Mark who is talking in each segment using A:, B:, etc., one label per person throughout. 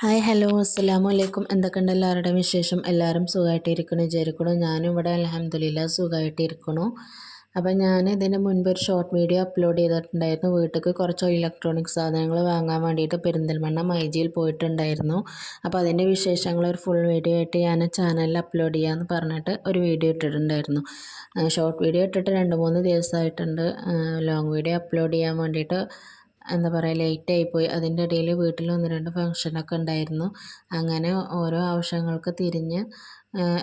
A: Hi hello അസ്സലാമു അലൈക്കും. എന്തൊക്കെയുണ്ട് എല്ലാവരുടെയും വിശേഷം? എല്ലാവരും സുഖമായിട്ടിരിക്കണു വിചാരിക്കണു. ഞാനും ഇവിടെ അൽഹംദുലില്ലാ സുഖമായിട്ടിരിക്കണു. അപ്പം ഞാൻ ഇതിന് മുൻപ് ഒരു ഷോർട്ട് വീഡിയോ അപ്ലോഡ് ചെയ്തിട്ടുണ്ടായിരുന്നു. വീട്ടിലേക്ക് കുറച്ച് ഇലക്ട്രോണിക് സാധനങ്ങൾ വാങ്ങാൻ വേണ്ടിയിട്ട് പെരിന്തൽമണ്ണ മൈജിയിൽ പോയിട്ടുണ്ടായിരുന്നു. അപ്പോൾ അതിൻ്റെ വിശേഷങ്ങൾ ഒരു ഫുൾ വീഡിയോ ആയിട്ട് ഞാൻ ചാനലിൽ അപ്ലോഡ് ചെയ്യാമെന്ന് പറഞ്ഞിട്ട് ഒരു വീഡിയോ ഇട്ടിട്ടുണ്ടായിരുന്നു. ഷോർട്ട് വീഡിയോ ഇട്ടിട്ട് 2-3 ദിവസമായിട്ടുണ്ട്. ലോങ് വീഡിയോ അപ്ലോഡ് ചെയ്യാൻ വേണ്ടിയിട്ട് എന്താ പറയുക ലേറ്റായിപ്പോയി. അതിൻ്റെ ഇടയിൽ വീട്ടിൽ 1-2 ഫംഗ്ഷനൊക്കെ ഉണ്ടായിരുന്നു. അങ്ങനെ ഓരോ ആവശ്യങ്ങൾക്ക് തിരിഞ്ഞ്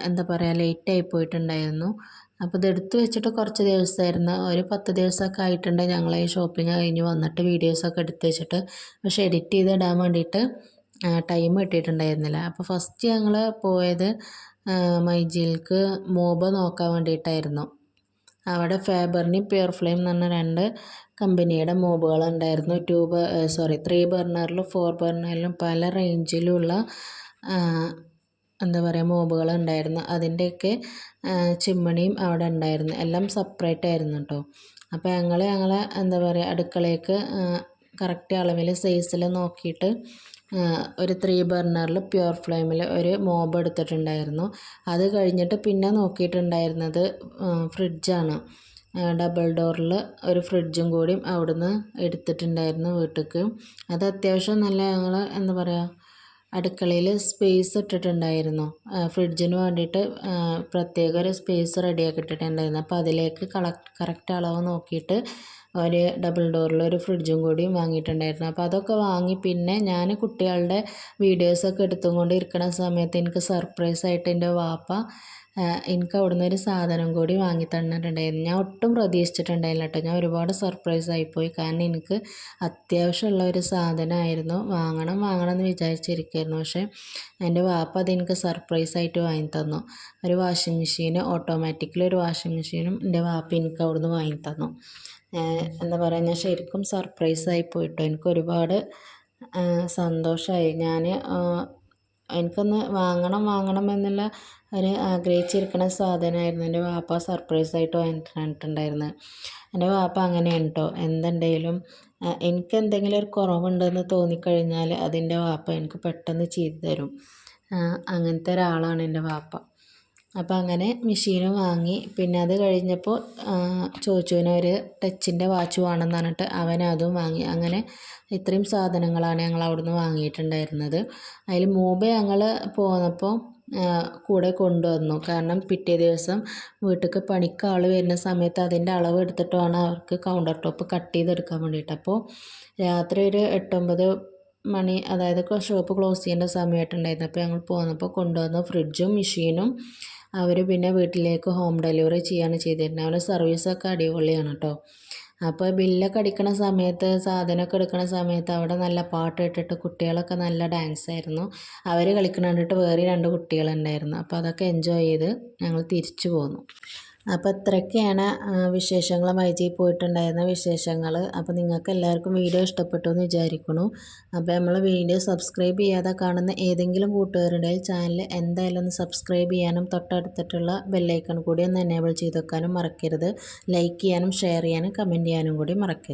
A: എന്താ പറയുക ലേറ്റായി പോയിട്ടുണ്ടായിരുന്നു. അപ്പോൾ ഇതെടുത്ത് വെച്ചിട്ട് കുറച്ച് ദിവസമായിരുന്നു, ഒരു 10 ദിവസമൊക്കെ ആയിട്ടുണ്ട് ഞങ്ങൾ ഈ ഷോപ്പിംഗ് കഴിഞ്ഞ് വന്നിട്ട് വീഡിയോസൊക്കെ എടുത്ത് വെച്ചിട്ട്. പക്ഷേ എഡിറ്റ് ചെയ്തിടാൻ വേണ്ടിയിട്ട് ടൈം കിട്ടിയിട്ടുണ്ടായിരുന്നില്ല. അപ്പോൾ ഫസ്റ്റ് ഞങ്ങൾ പോയത് മൈജിയിലേക്ക് മോബ് നോക്കാൻ വേണ്ടിയിട്ടായിരുന്നു. അവിടെ ഫാബറിൻ്റെയും പ്യുർ ഫ്ലെയിം എന്ന് പറഞ്ഞ 2 കമ്പനിയുടെ മോബുകളുണ്ടായിരുന്നു. 3 ബർണറിലും 4 ബർണറിലും പല റേഞ്ചിലുള്ള എന്താ പറയുക മോബുകളുണ്ടായിരുന്നു. അതിൻ്റെയൊക്കെ ചിമ്മിണിയും അവിടെ ഉണ്ടായിരുന്നു. എല്ലാം സെപ്പറേറ്റ് ആയിരുന്നു കേട്ടോ. അപ്പോൾ ഞങ്ങളെ എന്താ പറയുക അടുക്കളയ്ക്ക് കറക്റ്റ് അളവിൽ സൈസിൽ നോക്കിയിട്ട് ഒരു 3 ബർണറിൽ പ്യുർ ഫ്ലെയിമിൽ ഒരു മോബ് എടുത്തിട്ടുണ്ടായിരുന്നു. അത് കഴിഞ്ഞിട്ട് പിന്നെ നോക്കിയിട്ടുണ്ടായിരുന്നത് ഫ്രിഡ്ജാണ്. ഡബിൾ ഡോറിൽ ഒരു ഫ്രിഡ്ജും കൂടി അവിടുന്ന് എടുത്തിട്ടുണ്ടായിരുന്നു വീട്ടിലേക്ക്. അത് അത്യാവശ്യം നല്ല ഞങ്ങൾ എന്താ പറയുക അടുക്കളയിൽ സ്പേസ് ഇട്ടിട്ടുണ്ടായിരുന്നു. ഫ്രിഡ്ജിന് വേണ്ടിയിട്ട് പ്രത്യേക ഒരു സ്പേസ് റെഡിയാക്കി ഇട്ടിട്ടുണ്ടായിരുന്നു. അപ്പോൾ അതിലേക്ക് കറക്റ്റ് അളവ് നോക്കിയിട്ട് ഒരു ഡബിൾ ഡോറിൽ ഒരു ഫ്രിഡ്ജും കൂടി വാങ്ങിയിട്ടുണ്ടായിരുന്നു. അപ്പോൾ അതൊക്കെ വാങ്ങി പിന്നെ ഞാൻ കുട്ടികളുടെ വീഡിയോസൊക്കെ എടുത്തും കൊണ്ട് ഇരിക്കുന്ന സമയത്ത് എനിക്ക് സർപ്രൈസായിട്ട് എൻ്റെ വാപ്പ എനിക്ക് അവിടുന്ന് ഒരു സാധനം കൂടി വാങ്ങി തന്നിട്ടുണ്ടായിരുന്നു. ഞാൻ ഒട്ടും പ്രതീക്ഷിച്ചിട്ടുണ്ടായില്ല കേട്ടോ. ഞാൻ ഒരുപാട് സർപ്രൈസ് ആയിപ്പോയി. കാരണം എനിക്ക് അത്യാവശ്യമുള്ള ഒരു സാധനമായിരുന്നു. വാങ്ങണം എന്ന് വിചാരിച്ചിരിക്കുകയായിരുന്നു. പക്ഷേ എൻ്റെ വാപ്പ അതെനിക്ക് സർപ്രൈസായിട്ട് വാങ്ങി തന്നു. ഒരു വാഷിംഗ് മെഷീൻ, ഓട്ടോമാറ്റിക്കലി ഒരു വാഷിംഗ് മെഷീനും എൻ്റെ വാപ്പ എനിക്ക് അവിടുന്ന് വാങ്ങി തന്നു. എന്താ പറയുക ഞാൻ ശരിക്കും സർപ്രൈസായി പോയിട്ടോ. എനിക്ക് ഒരുപാട് സന്തോഷമായി. എനിക്കൊന്ന് വാങ്ങണം എന്നുള്ള ഒരു ആഗ്രഹിച്ചിരിക്കുന്ന സാധനമായിരുന്നു എൻ്റെ വാപ്പ സർപ്രൈസായിട്ട് വാങ്ങി തന്നിട്ടുണ്ടായിരുന്നത്. എൻ്റെ വാപ്പ അങ്ങനെയാണ് കേട്ടോ. എന്തുണ്ടെങ്കിലും എനിക്ക് എന്തെങ്കിലും ഒരു കുറവുണ്ടെന്ന് തോന്നിക്കഴിഞ്ഞാൽ അതിൻ്റെ വാപ്പ എനിക്ക് പെട്ടെന്ന് ചെയ്തു തരും. അങ്ങനത്തെ ഒരാളാണ് എൻ്റെ വാപ്പ. അപ്പോൾ അങ്ങനെ മെഷീനും വാങ്ങി. പിന്നെ അത് കഴിഞ്ഞപ്പോൾ ചോദിച്ചുവിനൊരു ടച്ചിൻ്റെ വാച്ച് വേണമെന്ന് പറഞ്ഞിട്ട് അവൻ അതും വാങ്ങി. അങ്ങനെ ഇത്രയും സാധനങ്ങളാണ് ഞങ്ങൾ അവിടുന്ന് വാങ്ങിയിട്ടുണ്ടായിരുന്നത്. അതിൽ മോബ് ഞങ്ങൾ പോന്നപ്പോൾ കൂടെ കൊണ്ടുവന്നു. കാരണം പിറ്റേ ദിവസം വീട്ടിലേക്ക് പണിക്ക് ആൾ വരുന്ന സമയത്ത് അതിൻ്റെ അളവ് എടുത്തിട്ട് വേണം അവർക്ക് കൗണ്ടർ ടോപ്പ് കട്ട് ചെയ്തെടുക്കാൻ വേണ്ടിയിട്ട്. അപ്പോൾ രാത്രി ഒരു 8-9 മണി, അതായത് ഷോപ്പ് ക്ലോസ് ചെയ്യേണ്ട സമയമായിട്ടുണ്ടായിരുന്നു. അപ്പോൾ ഞങ്ങൾ പോന്നപ്പോൾ കൊണ്ടുവന്ന ഫ്രിഡ്ജും മെഷീനും അവർ പിന്നെ വീട്ടിലേക്ക് ഹോം ഡെലിവറി ചെയ്യാണ് ചെയ്തിരുന്നത്. അവരുടെ സർവീസൊക്കെ അടിപൊളിയാണ് കേട്ടോ. അപ്പോൾ ബില്ലൊക്കെ അടിക്കണ സമയത്ത് സാധനമൊക്കെ എടുക്കണ സമയത്ത് അവിടെ നല്ല പാട്ട് ഇട്ടിട്ട് കുട്ടികളൊക്കെ നല്ല ഡാൻസ് ആയിരുന്നു. അവർ കളിക്കണ കണ്ടിട്ട് വേറെ 2 കുട്ടികളുണ്ടായിരുന്നു. അപ്പോൾ അതൊക്കെ എൻജോയ് ചെയ്ത് ഞങ്ങൾ തിരിച്ചു പോന്നു. അപ്പോൾ ഇത്രയൊക്കെയാണ് വിശേഷങ്ങൾ, മൈജിയിൽ പോയിട്ടുണ്ടായിരുന്ന വിശേഷങ്ങൾ. അപ്പോൾ നിങ്ങൾക്ക് എല്ലാവർക്കും വീഡിയോ ഇഷ്ടപ്പെട്ടു എന്ന് വിചാരിക്കുന്നു. അപ്പോൾ നമ്മൾ വീഡിയോ സബ്സ്ക്രൈബ് ചെയ്യാതെ കാണുന്ന ഏതെങ്കിലും കൂട്ടുകാരുണ്ടെങ്കിൽ ചാനൽ എന്തായാലും ഒന്ന് സബ്സ്ക്രൈബ് ചെയ്യാനും തൊട്ടടുത്തിട്ടുള്ള ബെല്ലൈക്കൺ കൂടി ഒന്ന് എനേബിൾ ചെയ്ത് വെക്കാനും മറക്കരുത്. ലൈക്ക് ചെയ്യാനും ഷെയർ ചെയ്യാനും കമൻറ്റ് ചെയ്യാനും കൂടി മറക്കരുത്.